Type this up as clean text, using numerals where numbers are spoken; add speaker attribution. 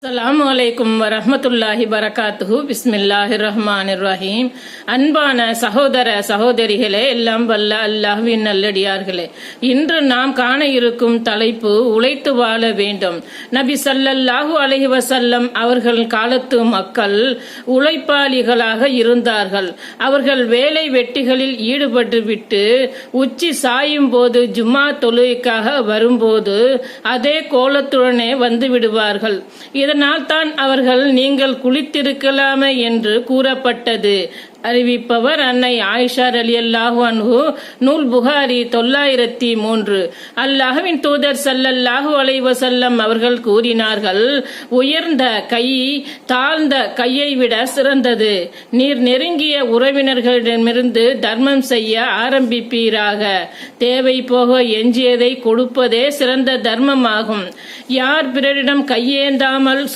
Speaker 1: அஸ்ஸலாமு அலைக்கும் வரஹ்மத்துல்லாஹி பரகாத்துஹு. பிஸ்மில்லாஹிர் ரஹ்மானிர் ரஹீம். அன்பான சகோதர சகோதரிகளே, எல்லாம் வல்ல அல்லாஹ்வின் நல்லடியார்களே, இன்று நாம் காண இருக்கும் தலைப்பு உழைத்து வாழ வேண்டும். நபி ஸல்லல்லாஹு அலைஹி வஸல்லம் அவர்கள் காலத்து மக்கள் உழைப்பாளிகளாக இருந்தார்கள். அவர்கள் வேலை வெட்டிகளில் ஈடுபட்டு விட்டு உச்சி சாயும் போது ஜும்மா தொழுகைக்காக வரும்போது அதே கோலத்துடனே வந்து விடுவார்கள். இதனால் தான் அவர்கள் நீங்கள் குளித்திருக்கலாமே என்று கூறப்பட்டது. அறிவிப்பவர் அன்னை ஆயிஷா ரலியல்லாஹு அன்ஹு. நூல் புகாரி 903. அல்லாஹ்வின் தூதர் ஸல்லல்லாஹு அலைஹி வஸல்லம் அவர்கள் கூறினார்கள், உயர்ந்த கை தாழ்ந்த கையை விட சிறந்தது. நீர் நெருங்கிய உறவினர்களிடமிருந்து தர்மம் செய்ய ஆரம்பிப்பீராக. தேவை போக எஞ்சியதை கொடுப்பதே சிறந்த தர்மமாகும். யார் பிறரிடம் கையேந்தாமல்